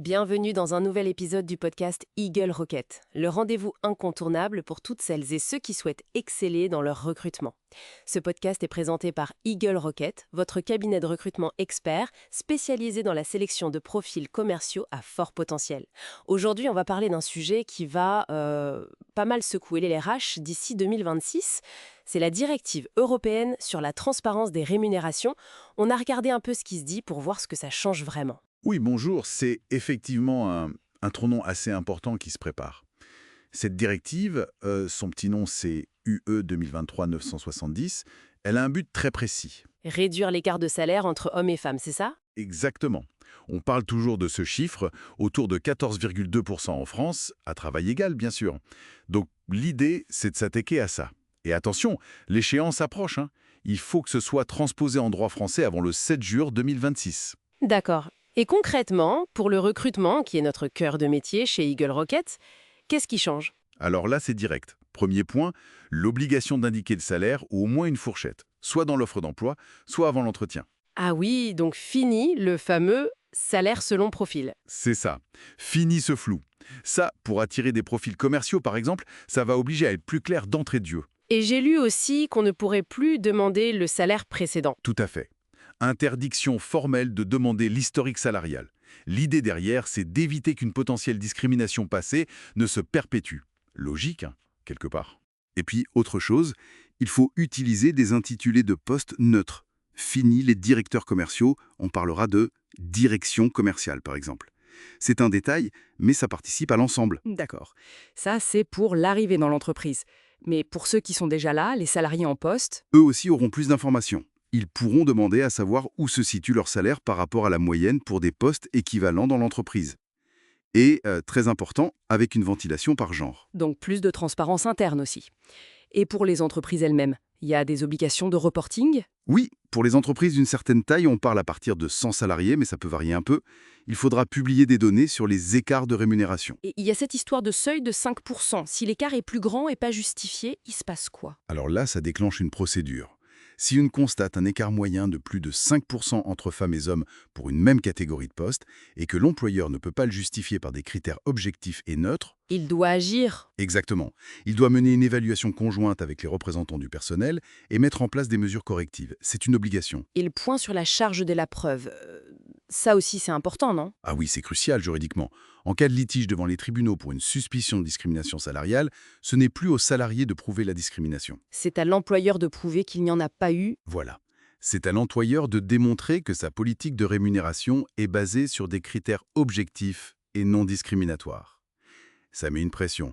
Bienvenue dans un nouvel épisode du podcast Eagle Rocket, le rendez-vous incontournable pour toutes celles et ceux qui souhaitent exceller dans leur recrutement. Ce podcast est présenté par Eagle Rocket, votre cabinet de recrutement expert spécialisé dans la sélection de profils commerciaux à fort potentiel. Aujourd'hui, on va parler d'un sujet qui va pas mal secouer les RH d'ici 2026. C'est la directive européenne sur la transparence des rémunérations. On a regardé un peu ce qui se dit pour voir ce que ça change vraiment. Oui, bonjour, c'est effectivement un tournant assez important qui se prépare. Cette directive, son petit nom c'est UE 2023-970, elle a un but très précis. Réduire l'écart de salaire entre hommes et femmes, c'est ça ? Exactement. On parle toujours de ce chiffre, autour de 14,2% en France, à travail égal bien sûr. Donc l'idée, c'est de s'attaquer à ça. Et attention, l'échéance approche, hein. Il faut que ce soit transposé en droit français avant le 7 juin 2026. D'accord. Et concrètement, pour le recrutement, qui est notre cœur de métier chez Eagle Rocket, qu'est-ce qui change ? Alors là, c'est direct. Premier point, l'obligation d'indiquer le salaire ou au moins une fourchette, soit dans l'offre d'emploi, soit avant l'entretien. Ah oui, donc fini le fameux salaire selon profil. C'est ça. Fini ce flou. Ça, pour attirer des profils commerciaux par exemple, ça va obliger à être plus clair d'entrée de jeu. Et j'ai lu aussi qu'on ne pourrait plus demander le salaire précédent. Tout à fait. Interdiction formelle de demander l'historique salarial. L'idée derrière, c'est d'éviter qu'une potentielle discrimination passée ne se perpétue. Logique, hein, quelque part. Et puis, autre chose, il faut utiliser des intitulés de poste neutres. Fini les directeurs commerciaux, on parlera de direction commerciale, par exemple. C'est un détail, mais ça participe à l'ensemble. D'accord. Ça, c'est pour l'arrivée dans l'entreprise. Mais pour ceux qui sont déjà là, les salariés en poste, Eux aussi auront plus d'informations. Ils pourront demander à savoir où se situe leur salaire par rapport à la moyenne pour des postes équivalents dans l'entreprise. Et, très important, avec une ventilation par genre. donc plus de transparence interne aussi. Et pour les entreprises elles-mêmes, il y a des obligations de reporting ? Oui, pour les entreprises d'une certaine taille, on parle à partir de 100 salariés, mais ça peut varier un peu. Il faudra publier des données sur les écarts de rémunération. Et il y a cette histoire de seuil de 5%. Si l'écart est plus grand et pas justifié, il se passe quoi ? Alors là, ça déclenche une procédure. Si on constate un écart moyen de plus de 5% entre femmes et hommes pour une même catégorie de poste, et que l'employeur ne peut pas le justifier par des critères objectifs et neutres, Il doit agir. exactement, il doit mener une évaluation conjointe avec les représentants du personnel et mettre en place des mesures correctives. C'est une obligation. Et le point sur la charge de la preuve, ça aussi c'est important, non ? Ah oui, c'est crucial juridiquement. En cas de litige devant les tribunaux pour une suspicion de discrimination salariale, ce n'est plus aux salariés de prouver la discrimination. C'est à l'employeur de prouver qu'il n'y en a pas eu. Voilà. C'est à l'employeur de démontrer que sa politique de rémunération est basée sur des critères objectifs et non discriminatoires. Ça met une pression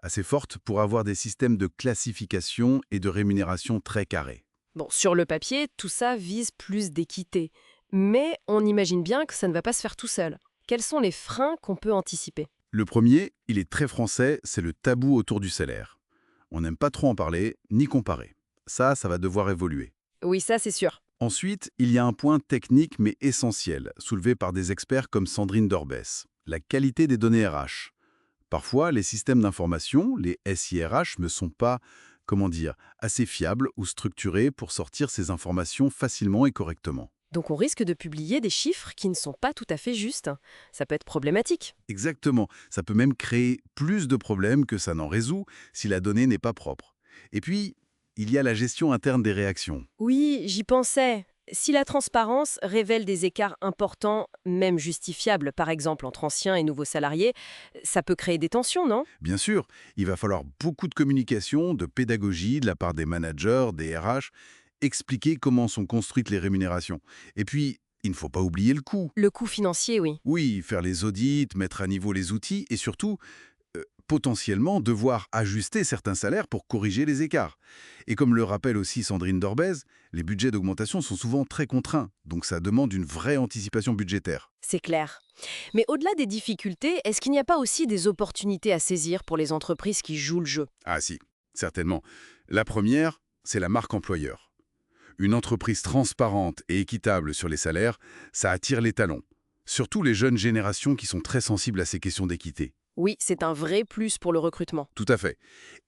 assez forte pour avoir des systèmes de classification et de rémunération très carrés. Bon, sur le papier, tout ça vise plus d'équité. Mais on imagine bien que ça ne va pas se faire tout seul. Quels sont les freins qu'on peut anticiper ? Le premier, il est très français, c'est le tabou autour du salaire. On n'aime pas trop en parler, ni comparer. Ça va devoir évoluer. Oui, ça c'est sûr. Ensuite, il y a un point technique mais essentiel, soulevé par des experts comme Sandrine Dorbès, la qualité des données RH. Parfois, les systèmes d'information, les SIRH, ne sont pas, assez fiables ou structurés pour sortir ces informations facilement et correctement. Donc on risque de publier des chiffres qui ne sont pas tout à fait justes. Ça peut être problématique. Exactement, ça peut même créer plus de problèmes que ça n'en résout si la donnée n'est pas propre. Et puis, il y a la gestion interne des réactions. Oui, j'y pensais. Si la transparence révèle des écarts importants, même justifiables, par exemple entre anciens et nouveaux salariés, ça peut créer des tensions, non ? Bien sûr, il va falloir beaucoup de communication, de pédagogie de la part des managers, des RH, expliquer comment sont construites les rémunérations. Et puis, il ne faut pas oublier le coût. Le coût financier, oui. Oui, faire les audits, mettre à niveau les outils et surtout, potentiellement devoir ajuster certains salaires pour corriger les écarts. Et comme le rappelle aussi Sandrine Dorbez, les budgets d'augmentation sont souvent très contraints, donc ça demande une vraie anticipation budgétaire. C'est clair. Mais au-delà des difficultés, est-ce qu'il n'y a pas aussi des opportunités à saisir pour les entreprises qui jouent le jeu ? Ah si, certainement. La première, c'est la marque employeur. Une entreprise transparente et équitable sur les salaires, ça attire les talents. Surtout les jeunes générations qui sont très sensibles à ces questions d'équité. Oui, c'est un vrai plus pour le recrutement. Tout à fait.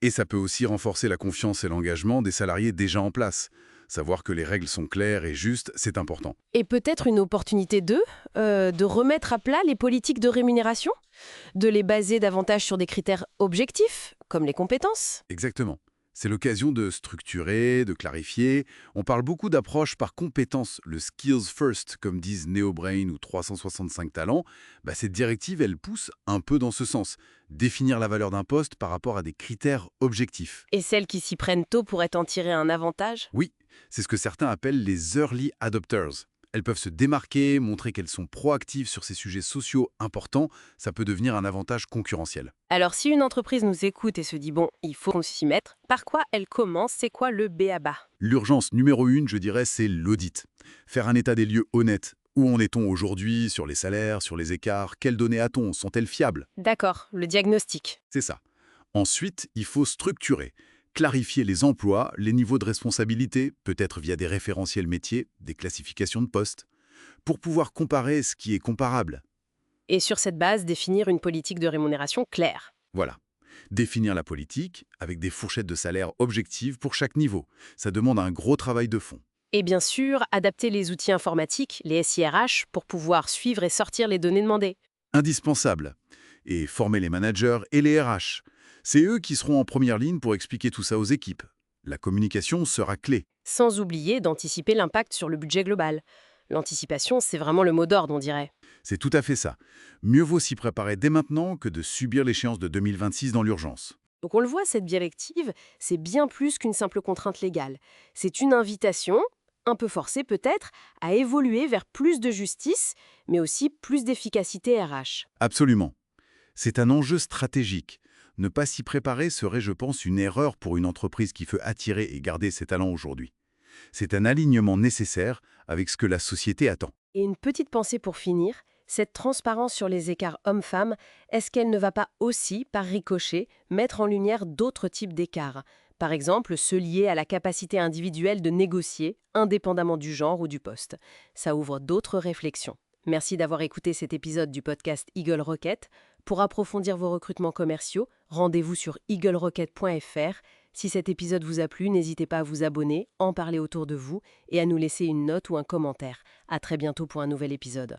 Et ça peut aussi renforcer la confiance et l'engagement des salariés déjà en place. Savoir que les règles sont claires et justes, c'est important. Et peut-être une opportunité de remettre à plat les politiques de rémunération, de les baser davantage sur des critères objectifs, comme les compétences. Exactement. C'est l'occasion de structurer, de clarifier. On parle beaucoup d'approche par compétences, le skills first, comme disent NeoBrain ou 365 talents. Cette directive, elle pousse un peu dans ce sens. Définir la valeur d'un poste par rapport à des critères objectifs. Et celles qui s'y prennent tôt pourraient en tirer un avantage? Oui, c'est ce que certains appellent les early adopters. Elles peuvent se démarquer, montrer qu'elles sont proactives sur ces sujets sociaux importants. Ça peut devenir un avantage concurrentiel. Alors si une entreprise nous écoute et se dit « bon, il faut qu'on s'y mette », par quoi elle commence? C'est quoi le b.a.-ba? L'urgence numéro 1, je dirais, c'est l'audit. Faire un état des lieux honnête. Où en est-on aujourd'hui sur les salaires, sur les écarts? Quelles données a-t-on? Sont-elles fiables? D'accord, le diagnostic. C'est ça. Ensuite, il faut structurer. Clarifier les emplois, les niveaux de responsabilité, peut-être via des référentiels métiers, des classifications de postes, pour pouvoir comparer ce qui est comparable. Et sur cette base, définir une politique de rémunération claire. Voilà. Définir la politique avec des fourchettes de salaire objectives pour chaque niveau. Ça demande un gros travail de fond. Et bien sûr, adapter les outils informatiques, les SIRH, pour pouvoir suivre et sortir les données demandées. Indispensable. Et former les managers et les RH. C'est eux qui seront en première ligne pour expliquer tout ça aux équipes. La communication sera clé. Sans oublier d'anticiper l'impact sur le budget global. L'anticipation, c'est vraiment le mot d'ordre, on dirait. C'est tout à fait ça. Mieux vaut s'y préparer dès maintenant que de subir l'échéance de 2026 dans l'urgence. Donc on le voit, cette directive, c'est bien plus qu'une simple contrainte légale. C'est une invitation, un peu forcée peut-être, à évoluer vers plus de justice, mais aussi plus d'efficacité RH. Absolument. C'est un enjeu stratégique. Ne pas s'y préparer serait, je pense, une erreur pour une entreprise qui veut attirer et garder ses talents aujourd'hui. C'est un alignement nécessaire avec ce que la société attend. Et une petite pensée pour finir, cette transparence sur les écarts hommes-femmes, est-ce qu'elle ne va pas aussi, par ricochet, mettre en lumière d'autres types d'écarts? Par exemple, ceux liés à la capacité individuelle de négocier, indépendamment du genre ou du poste. Ça ouvre d'autres réflexions. Merci d'avoir écouté cet épisode du podcast Eagle Rocket. Pour approfondir vos recrutements commerciaux, rendez-vous sur eaglerocket.fr. Si cet épisode vous a plu, n'hésitez pas à vous abonner, en parler autour de vous et à nous laisser une note ou un commentaire. À très bientôt pour un nouvel épisode.